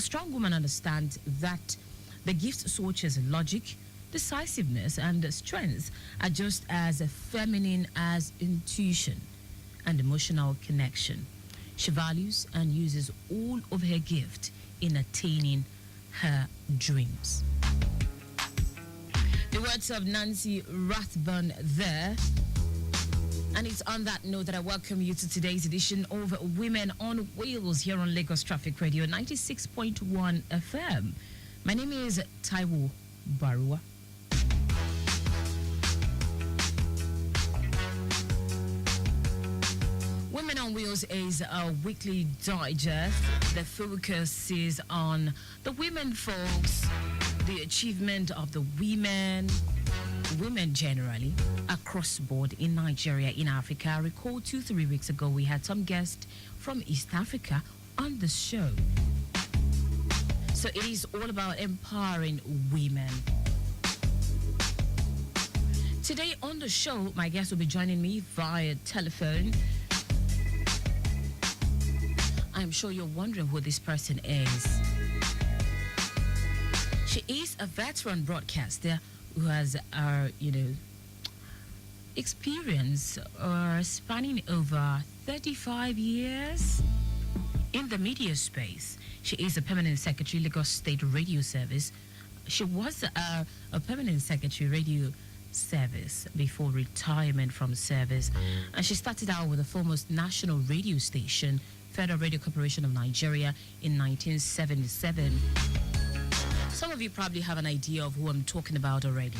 strong woman understands that the gifts such as logic, decisiveness, and strength are just as feminine as intuition and emotional connection. She values and uses all of her gift in attaining her dreams. The words of Nancy Rathbun there. And it's on that note that I welcome you to today's edition of Women on Wheels here on Lagos Traffic Radio 96.1 FM. My name is Taiwo Baruwa. Women on Wheels is a weekly digest that focuses on the women folks, the achievement of the women generally across board in Nigeria, in Africa. I recall 2-3 weeks ago we had some guests from East Africa on the show. So it is all about empowering women. Today on the show, my guest will be joining me via telephone. I'm sure you're wondering who this person is. She is a veteran broadcaster who has experience spanning over 35 years in the media space. She is a permanent secretary, Lagos State Radio Service. She was a permanent secretary, Radio Service, before retirement from service. And she started out with the foremost national radio station, Federal Radio Corporation of Nigeria, in 1977. Some of you probably have an idea of who I'm talking about already.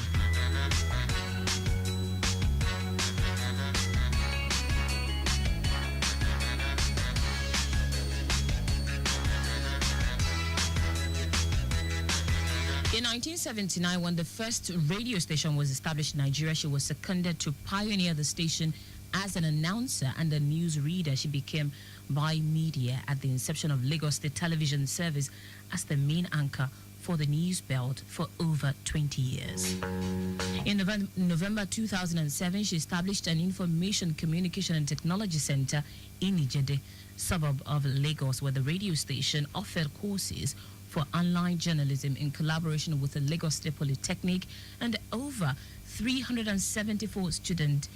In 1979, when the first radio station was established in Nigeria, she was seconded to pioneer the station as an announcer and a news reader. She became by media at the inception of Lagos State Television Service as the main anchor for the news belt for over 20 years. In November 2007, she established an Information Communication and Technology Center in Ijede, suburb of Lagos, where the radio station offered courses for online journalism in collaboration with the Lagos State Polytechnic, and over 374 students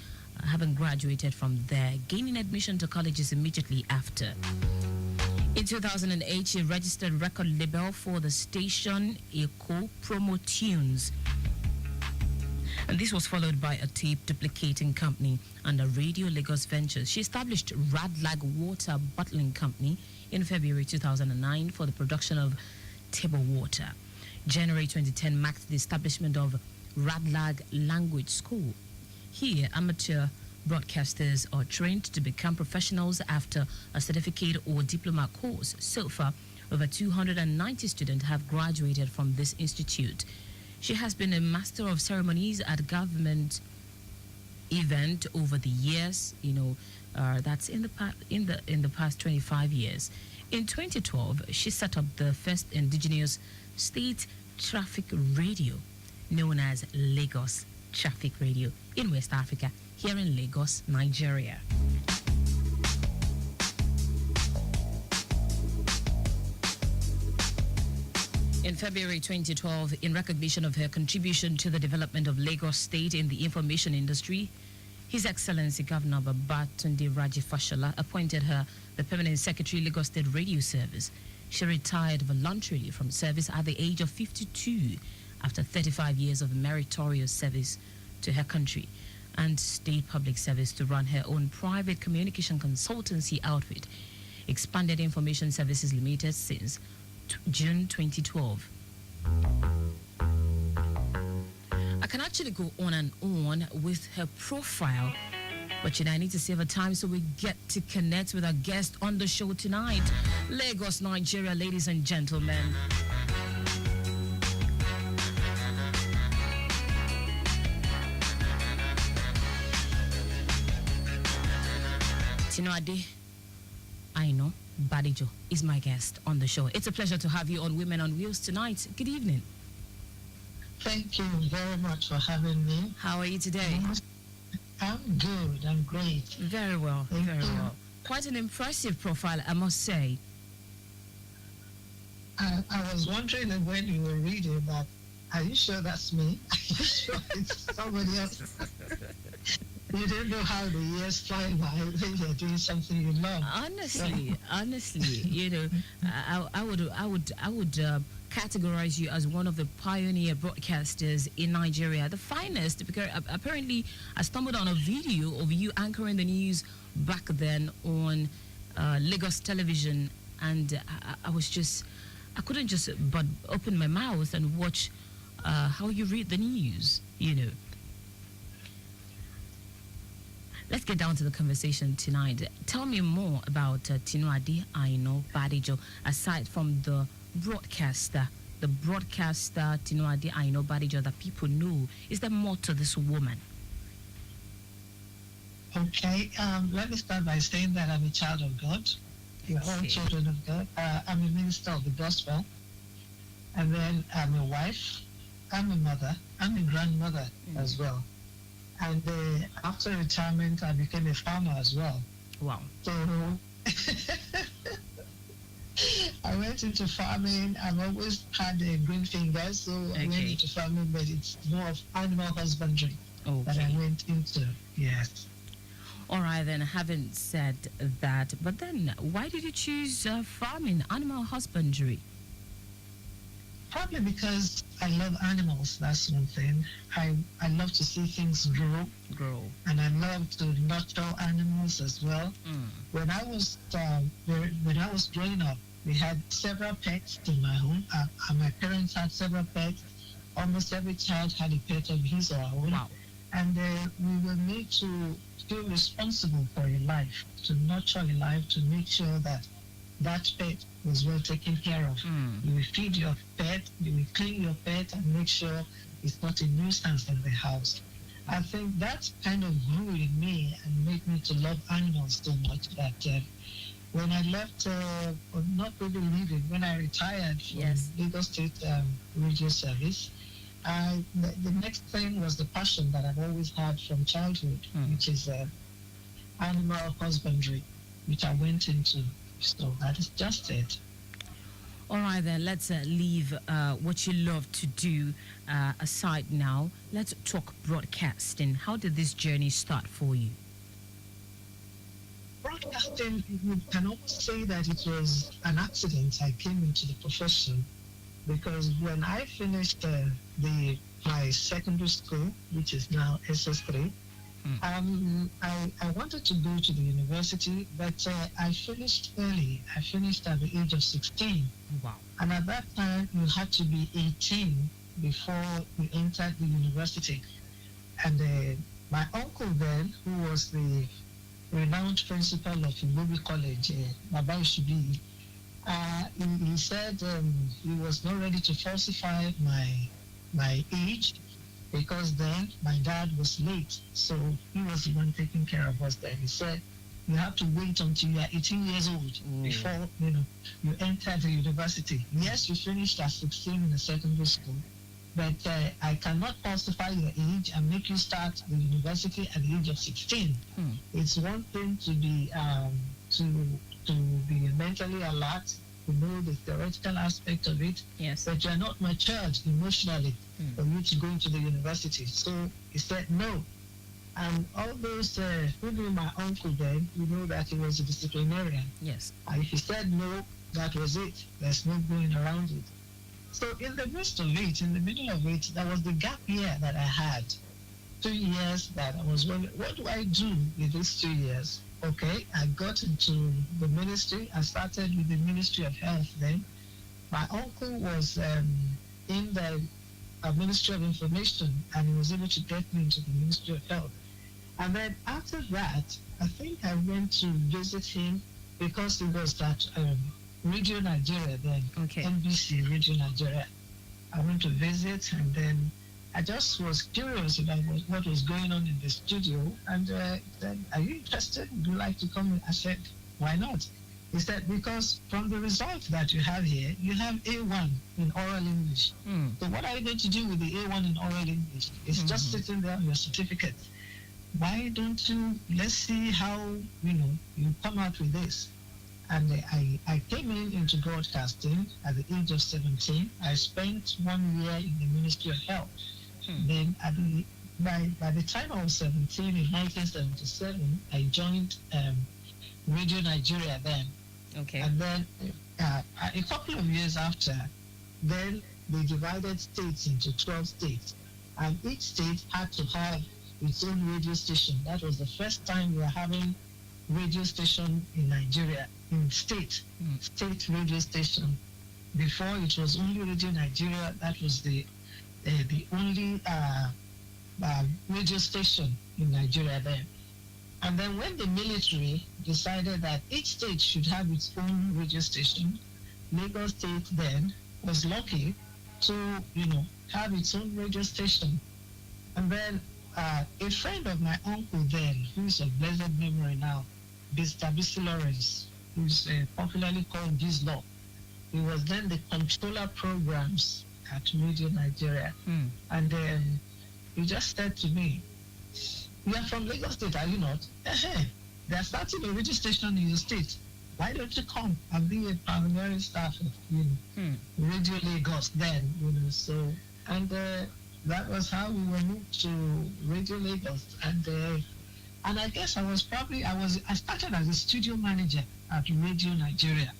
having graduated from there, gaining admission to colleges immediately after. In 2008, she registered record label for the station Eco Promo Tunes. And this was followed by a tape duplicating company under Radio Lagos Ventures. She established Radlag Water Bottling Company in February 2009 for the production of table water. January 2010 marked the establishment of Radlag Language School. Here, amateur broadcasters are trained to become professionals after a certificate or diploma course. So far, over 290 students have graduated from this institute. She has been a master of ceremonies at government event over the years. That's in the past 25 years. In 2012, she set up the first indigenous state traffic radio, known as Lagos Traffic Radio, in West Africa, here in Lagos, Nigeria. In February 2012, in recognition of her contribution to the development of Lagos State in the information industry, His Excellency Governor Babatunde Raji Fashola appointed her the Permanent Secretary, Lagos State Radio Service. She retired voluntarily from service at the age of 52 after 35 years of meritorious service to her country and state public service to run her own private communication consultancy outfit, Expanded Information Services Limited, since June 2012. I can actually go on and on with her profile, but I need to save her time so we get to connect with our guest on the show tonight. Lagos, Nigeria, ladies and gentlemen. Tinoade Aino Badijo is my guest on the show. It's a pleasure to have you on Women on Wheels tonight. Good evening. Thank you very much for having me. How are you today? I'm good. I'm great. Very well. Very well. Quite an impressive profile, I must say. I was wondering when you were reading that, are you sure that's me? Are you sure it's somebody else? You don't know how the years fly by when you're doing something you love. Honestly, I would categorize you as one of the pioneer broadcasters in Nigeria, the finest. Because apparently, I stumbled on a video of you anchoring the news back then on Lagos television, and I couldn't just but open my mouth and watch how you read the news. Let's get down to the conversation tonight. Tell me more about Tinuade Aino Badijo, aside from the broadcaster Tinuade Aino Badijo that people know. Is there more to this woman? Okay, let me start by saying that I'm a child of God. We're all children of God. I'm a minister of the gospel. And then I'm a wife. I'm a mother. I'm a grandmother as well. And after retirement, I became a farmer as well. Wow. So I went into farming. I've always had a green finger, so I went into farming, but it's more of animal husbandry that I went into. Yes. All right, then, having said that, but then why did you choose farming, animal husbandry? Probably because I love animals, that's one thing. I love to see things grow. And I love to nurture animals as well. When I was growing up, we had several pets in my home. My parents had several pets. Almost every child had a pet of his or her own. Wow. And we were made to feel responsible for a life, to nurture a life, to make sure that that pet was well taken care of. You will feed your pet, you will clean your pet, and make sure it's not a nuisance in the house. I think that kind of grew in me and made me to love animals so much that when I left, not really leaving, when I retired from Lagos State Radio Service, the next thing was the passion that I've always had from childhood, which is animal husbandry, which I went into. So that is just it. All right, then, let's leave what you love to do aside now. Let's talk broadcasting. How did this journey start for you? Broadcasting, you can almost say that it was an accident. I came into the profession because when I finished my secondary school, which is now SS3, I wanted to go to the university, but I finished early. I finished at the age of 16. Wow. And at that time, you had to be 18 before you entered the university. And my uncle then, who was the renowned principal of Iwobi College, Baba Ishibi, he said he was not ready to falsify my age, because then my dad was late, so he was the one taking care of us then. He said, you have to wait until you are 18 years old before you enter the university. Yes, you finished at 16 in the secondary school, but I cannot falsify your age and make you start the university at the age of 16. It's one thing to be mentally alert, to know the theoretical aspect of it, but you're not matured emotionally for you to go into the university. So he said no. And all those who knew my uncle then, you know that he was a disciplinarian. Yes. And if he said no, that was it. There's no going around it. So in the midst of it, in the middle of it, there was the gap year that I had. 2 years that I was wondering, what do I do with these 2 years? Okay, I got into the ministry. I started with the Ministry of Health then. My uncle was in the Ministry of Information, and he was able to get me into the Ministry of Health. And then after that, I think I went to visit him because he was at Radio Nigeria then, NBC Radio Nigeria. I went to visit, and then I just was curious about what was going on in the studio, and he said, are you interested? Would you like to come? I said, why not? He said, because from the results that you have here, you have A1 in oral English. So what are you going to do with the A1 in oral English? It's just sitting there on your certificate. Why don't you, let's see how, you come out with this. and I came into broadcasting at the age of 17. I spent 1 year in the Ministry of Health. Then by the time I was 17 in 1977, I joined Radio Nigeria then. Okay. And then a couple of years after, then they divided states into 12 states. And each state had to have its own radio station. That was the first time we were having radio station in Nigeria, in state radio station. Before it was only Radio Nigeria. That was the only radio station in Nigeria then. And then when the military decided that each state should have its own radio station, Lagos State then was lucky to, have its own radio station. And then a friend of my uncle then, who's of blessed memory now, Mr. B.C. Lawrence, who's popularly called Gizlo, he was then the controller programs at Radio Nigeria. And then he just said to me, "You are from Lagos State, are you not? They are starting a radio station in your state. Why don't you come and be a pioneering staff of Radio Lagos then?" So, and that was how we were moved to Radio Lagos. And I guess I started as a studio manager at Radio Nigeria.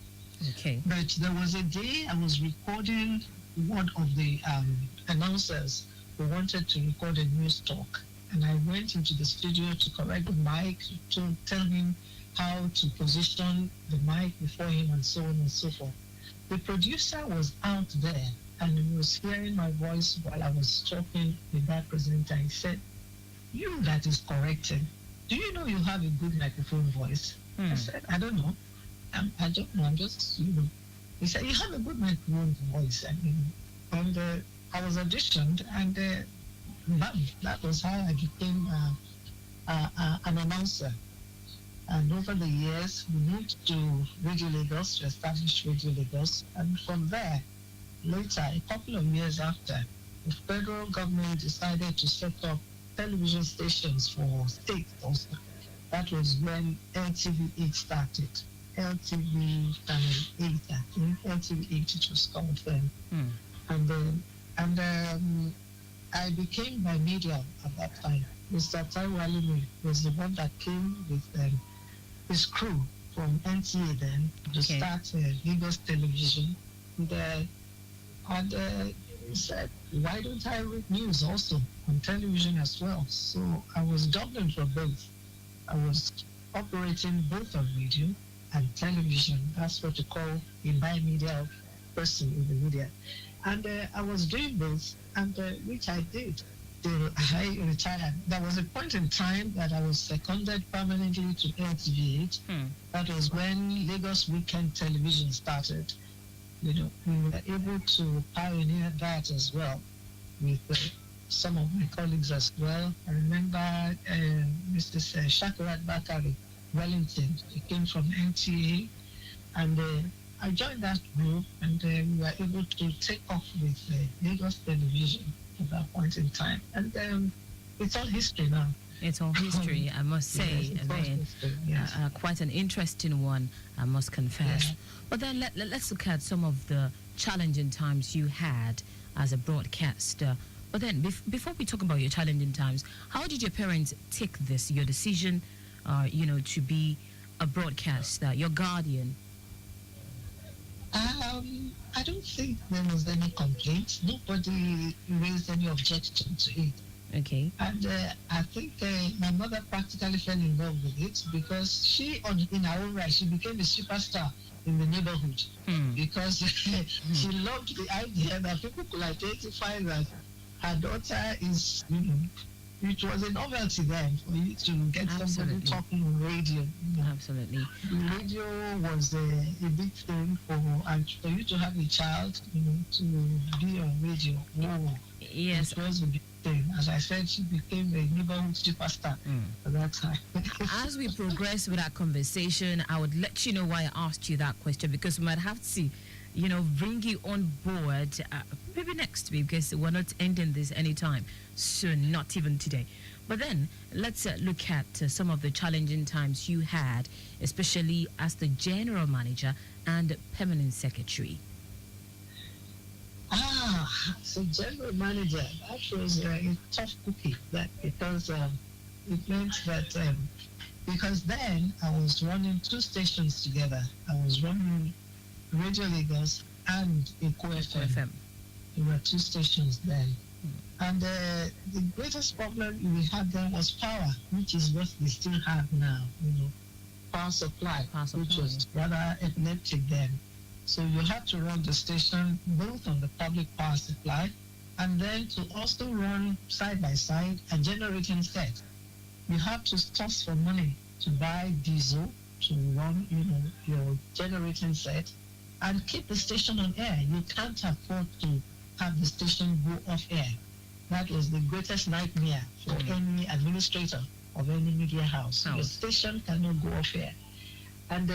Okay. But there was a day I was recording one of the announcers who wanted to record a news talk. And I went into the studio to correct the mic, to tell him how to position the mic before him and so on and so forth. The producer was out there and he was hearing my voice while I was talking with that presenter. He said, "You that is correcting, do you know you have a good microphone voice?" I said, "I don't know. I don't know. I'm just, He said, "You have a good microphone voice." And I was auditioned, and that was how I became an announcer. And over the years, we moved to Radio Lagos, to establish Radio Lagos. And from there, later, a couple of years after, the federal government decided to set up television stations for states also. That was when LTV8 started. LTV Channel 8, I think. LTV8, it was called then. And I became bimedia at that time. Mr. Taiwo Baruwa was the one that came with his crew from NTA then to start Lagos Television. And he said, "Why don't I read news also on television as well?" So I was dubbing for both. I was operating both on radio and television. That's what you call a bimedia person in the media. And I was doing both, and which I did till I retired. There was a point in time that I was seconded permanently to LTV8. That was when Lagos Weekend Television started. We were able to pioneer that as well with some of my colleagues as well. I remember Mr. Shakirat Bakari Wellington. He came from NTA, and I joined that group, and we were able to take off with Lagos Television at that point in time. And it's all history now. It's all history, I must say. Yes, quite an interesting one, I must confess. Yeah. But then let's look at some of the challenging times you had as a broadcaster. But then before we talk about your challenging times, how did your parents take this, your decision, to be a broadcaster, your guardian? I don't think there was any complaint. Nobody raised any objection to it. Okay. And I think my mother practically fell in love with it because she, in her own right, she became a superstar in the neighborhood because she loved the idea that people could identify that her daughter is, it was a novelty then for you to get somebody talking on radio. Absolutely. The radio was a big thing and for you to have a child, to be on radio. Yes. It was a big thing. As I said, she became a neighborhood superstar at that time. As we progress with our conversation, I would let you know why I asked you that question, because we might have to bring you on board maybe next week, because we're not ending this anytime soon, not even today. But then let's look at some of the challenging times you had, especially as the general manager and permanent secretary. So general manager, that was a tough cookie. That because it meant that because then I was running two stations together. I was running Radio Lagos and Eco FM. There were two stations then. And the greatest problem we had then was power, which is what we still have now, power supply, which was rather epileptic then. So you had to run the station both on the public power supply and then to also run side by side a generating set. You have to source for money to buy diesel to run, your generating set and keep the station on air. You can't afford to have the station go off air. That was the greatest nightmare for any administrator of any media house. The station cannot go off air. And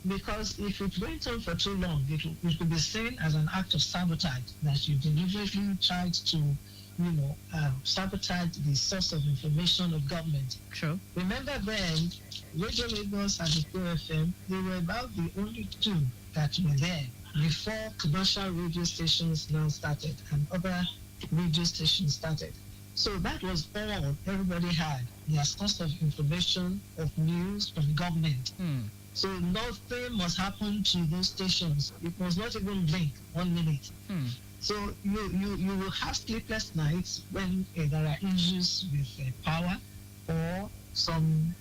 because if it went on for too long, it could be seen as an act of sabotage, that you deliberately tried to, sabotage the source of information of government. True. Remember then, Radio Lagos and the QFM, they were about the only two that were there before commercial radio stations now started and other radio stations started. So that was all everybody had, their source of information, of news from government. So nothing must happen to those stations. It must not even blink 1 minute. So you will have sleepless nights when there are issues with power or some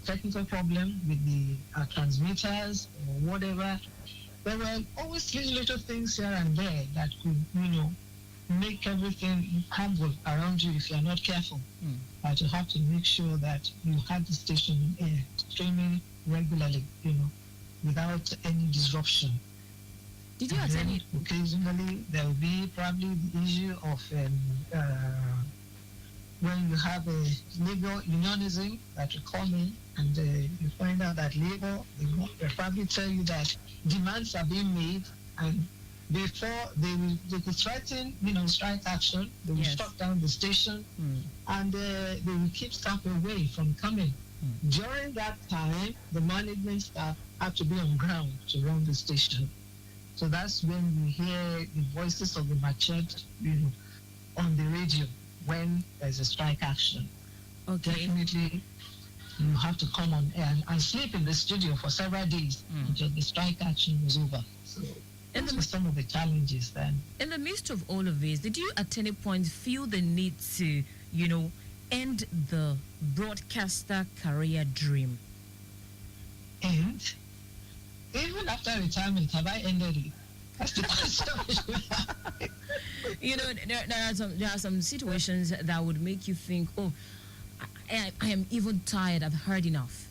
technical problem with the transmitters or whatever. There were always little things here and there that could, make everything crumble around you if you're not careful. But you have to make sure that you have the station in air, streaming regularly, without any disruption. Did you have any? Occasionally, there will be probably the issue of when you have a labor unionism that will come in and you find out that labor, will probably tell you that demands are being made and before they could threaten, strike action, they will shut down the station and they will keep staff away from coming. During that time, the management staff had to be on ground to run the station. So that's when you hear the voices of the matured, on the radio when there's a strike action. Okay. Definitely, you have to come on air and sleep in the studio for several days until the strike action was over. So those were some of the challenges then. In the midst of all of this, did you at any point feel the need to, end the broadcaster career dream? And even after retirement, have I ended it? That's the question. There are some situations that would make you think, oh, I am even tired, I've heard enough.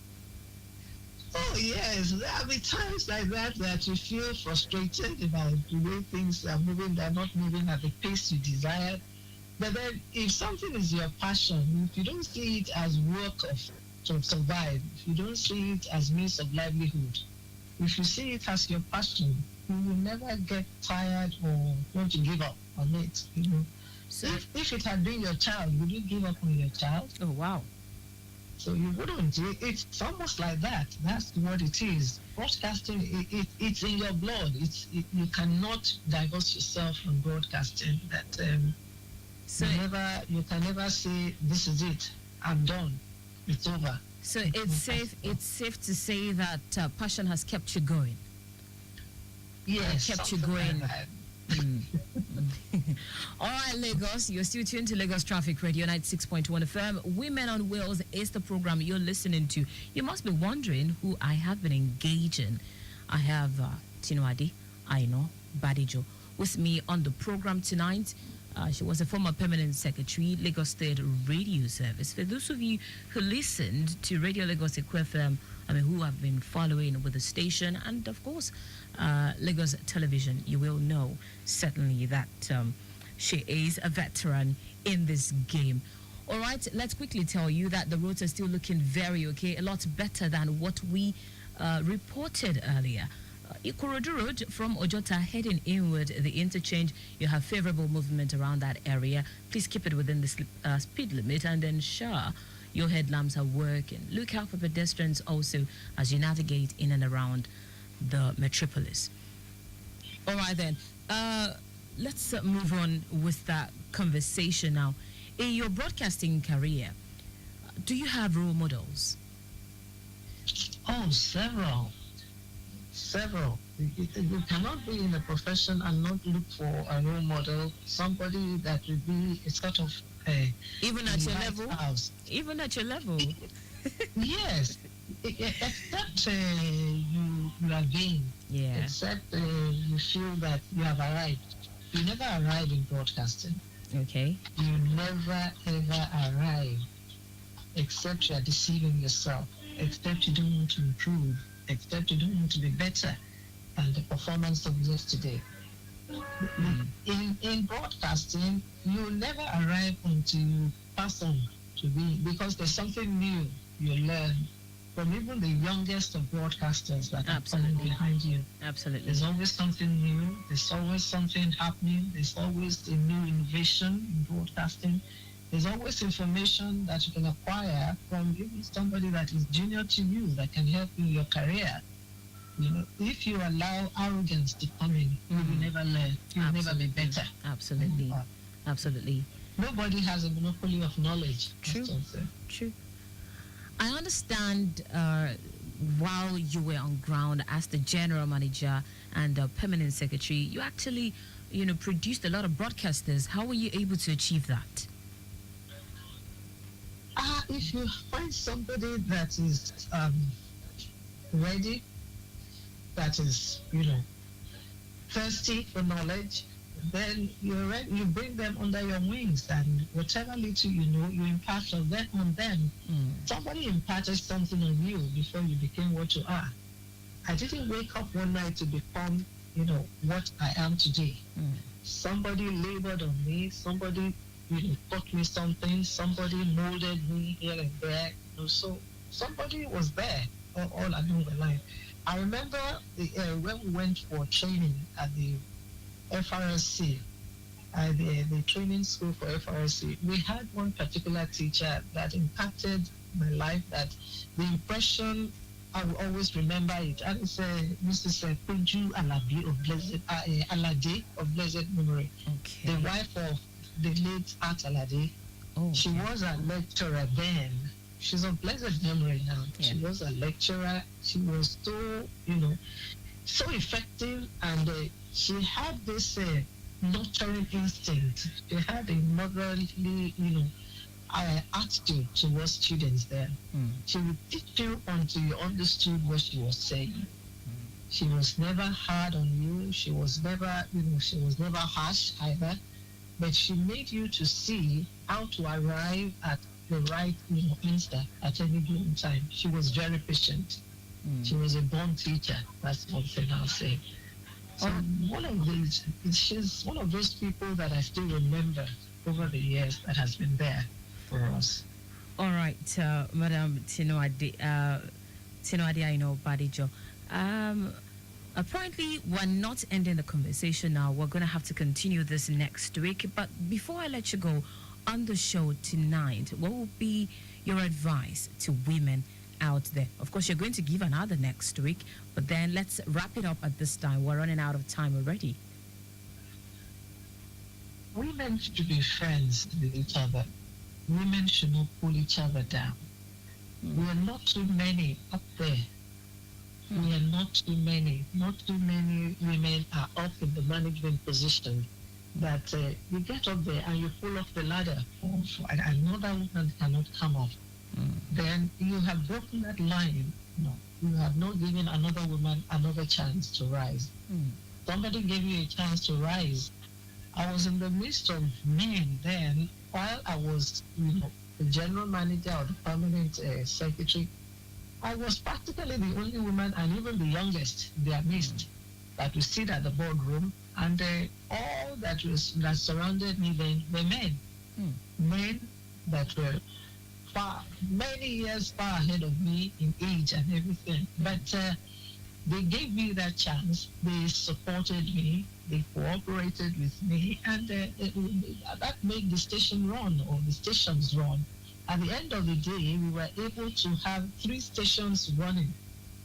Oh, yes. There'll be times like that you feel frustrated about the way things are moving, they're not moving at the pace you desire. But then if something is your passion, if you don't see it as work to survive, if you don't see it as means of livelihood, if you see it as your passion, you will never get tired or want to give up on it. So if it had been your child, would you give up on your child? Oh, wow. So you wouldn't. It's almost like that. That's what it is. Broadcasting, it's in your blood. You cannot divorce yourself from broadcasting. That you can never say, this is it, I'm done, it's over. So it's safe to say that passion has kept you going. Yes, kept you going. All right, Lagos, you're still tuned to Lagos Traffic Radio 96.1 FM. Women on Wheels is the program you're listening to. You must be wondering who I have been engaging. I have Tinuade Aino Badijo with me on the program tonight. She was a former permanent secretary, Lagos State Radio Service. For those of you who listened to Radio Lagos FM, who have been following with the station, and of course, Lagos Television, you will know certainly that she is a veteran in this game. All right, let's quickly tell you that the roads are still looking very okay, a lot better than what we reported earlier. Ikorodu Road from Ojota heading inward, the interchange, you have favorable movement around that area. Please keep it within the speed limit and ensure your headlamps are working. Look out for pedestrians also as you navigate in and around the metropolis. All right, then. Let's move on with that conversation now. In your broadcasting career, do you have role models? Oh, several. Several. You cannot be in a profession and not look for a role model, somebody that will be a sort of even at your level. Even at your level. Yes, except you are vain. Yeah. Except you feel that you have arrived. You never arrive in broadcasting. Okay. You never ever arrive, except you are deceiving yourself. Except you don't want to improve. Except you don't want to be better than the performance of yesterday. In broadcasting, you never arrive until you pass on to be, because there's something new you learn from even the youngest of broadcasters that are coming behind you. Absolutely. There's always something new. There's always something happening. There's always a new innovation in broadcasting. There's always information that you can acquire from even somebody that is junior to you that can help you in your career. You know, if you allow arrogance to come in, you will never learn. You will never be better. Absolutely. Absolutely. Nobody has a monopoly of knowledge. True. True. I understand while you were on ground as the general manager and permanent secretary, you actually, produced a lot of broadcasters. How were you able to achieve that? If you find somebody that is ready, that is, thirsty for knowledge, then you bring them under your wings, and whatever little you know, you impart on them. Somebody imparted something on you before you became what you are. I didn't wake up one night to become, what I am today. Somebody labored on me. Somebody, taught me something. Somebody molded me here and there. So somebody was there all along the line. I remember when we went for training at the FRSC, the training school for FRSC, we had one particular teacher that impacted my life, that the impression, I will always remember it. And it's Mrs. Peju Alabi of Alade of blessed memory, the wife of the late Art Alade. She was a lecturer then. She's of blessed memory now. Yeah. She was a lecturer. She was so, so effective, and she had this nurturing instinct. She had a motherly, attitude towards students there. She would teach you until you understood what she was saying. She was never hard on you. She was never, she was never harsh either. But she made you to see how to arrive at the right, answer at any given time. She was very patient. She was a born teacher. That's one thing I'll say. So she's one of those people that I still remember over the years that has been there for us. All right, Madam Tinoade Badijo. Apparently, we're not ending the conversation now. We're going to have to continue this next week. But before I let you go, on the show tonight, what will be your advice to women out there? Of course, you're going to give another next week, but then let's wrap it up at this time. We're running out of time already. Women should be friends with each other. Women should not pull each other down. We are not too many up there. We are not too many. Not too many women are up in the management position that you get up there and you pull off the ladder, and another woman cannot come up. Then you have broken that line. You have not given another woman another chance to rise. Somebody gave you a chance to rise. I was in the midst of men then, while I was, the general manager or the permanent secretary. I was practically the only woman, and even the youngest in their midst, that would sit at the boardroom, and all that surrounded me then were men. Men that were many years far ahead of me in age and everything. But they gave me that chance. They supported me. They cooperated with me, and that made the station run, or the stations run. At the end of the day, we were able to have 3 stations running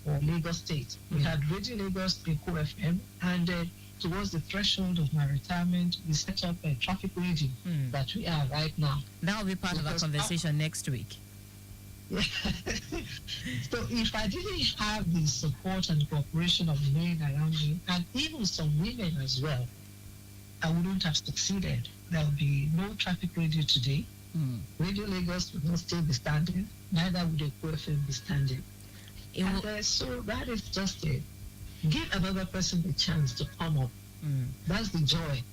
for Lagos State. We had Radio Lagos, Pico FM, and towards the threshold of my retirement, we set up a traffic radio that we are right now. That will be part of our conversation next week. Yeah. So if I didn't have the support and cooperation of men around me, and even some women as well, I wouldn't have succeeded. There would be no traffic radio today. Radio Lagos would not still be standing, neither would the FM be standing. So that is just it. Give another person the chance to come up. That's the joy.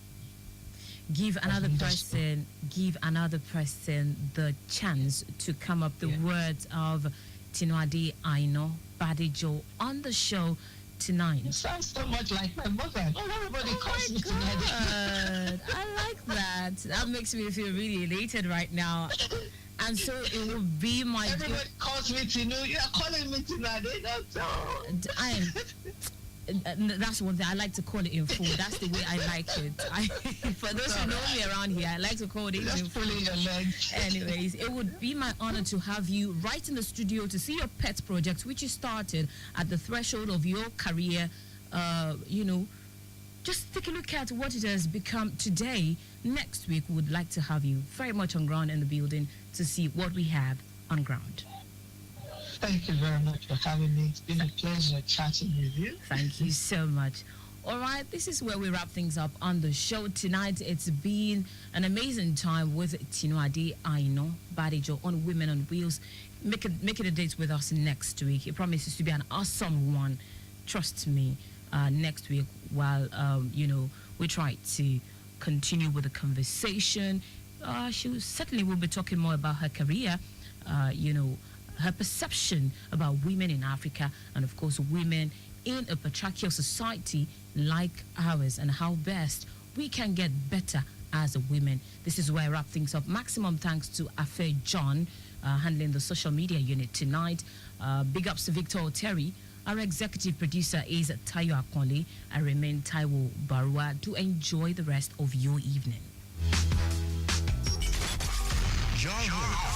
Give another person the chance to come up. The words of Tinuade Aino Badijo on the show tonight. It sounds so much like my mother. Not everybody calls me Tinuade. I like that. That makes me feel really elated right now. And so it will be my... Everybody calls me Tinu. You are calling me Tinuade. That's all. That's one thing. I like to call it in full. That's the way I like it. For those who know me around here, I like to call it in full. Your legs. Anyways, it would be my honor to have you right in the studio to see your pet project, which you started at the threshold of your career. Just take a look at what it has become today. Next week, we would like to have you very much on ground in the building to see what we have on ground. Thank you very much for having me. It's been a pleasure chatting with you. Thank you so much. All right, this is where we wrap things up on the show tonight. It's been an amazing time with Tinuade Aino Badijo on Women on Wheels. Make it a date with us next week. It promises to be an awesome one. Trust me. Next week, while we try to continue with the conversation, she certainly will be talking more about her career. Her perception about women in Africa, and of course women in a patriarchal society like ours, and how best we can get better as women. This is where I wrap things up. Maximum thanks to Afe John handling the social media unit tonight. Big ups to Victor Oteri. Our executive producer is Tayo Akonle. I remain Taiwo Baruwa. Do enjoy the rest of your evening.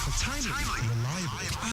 For timely, reliable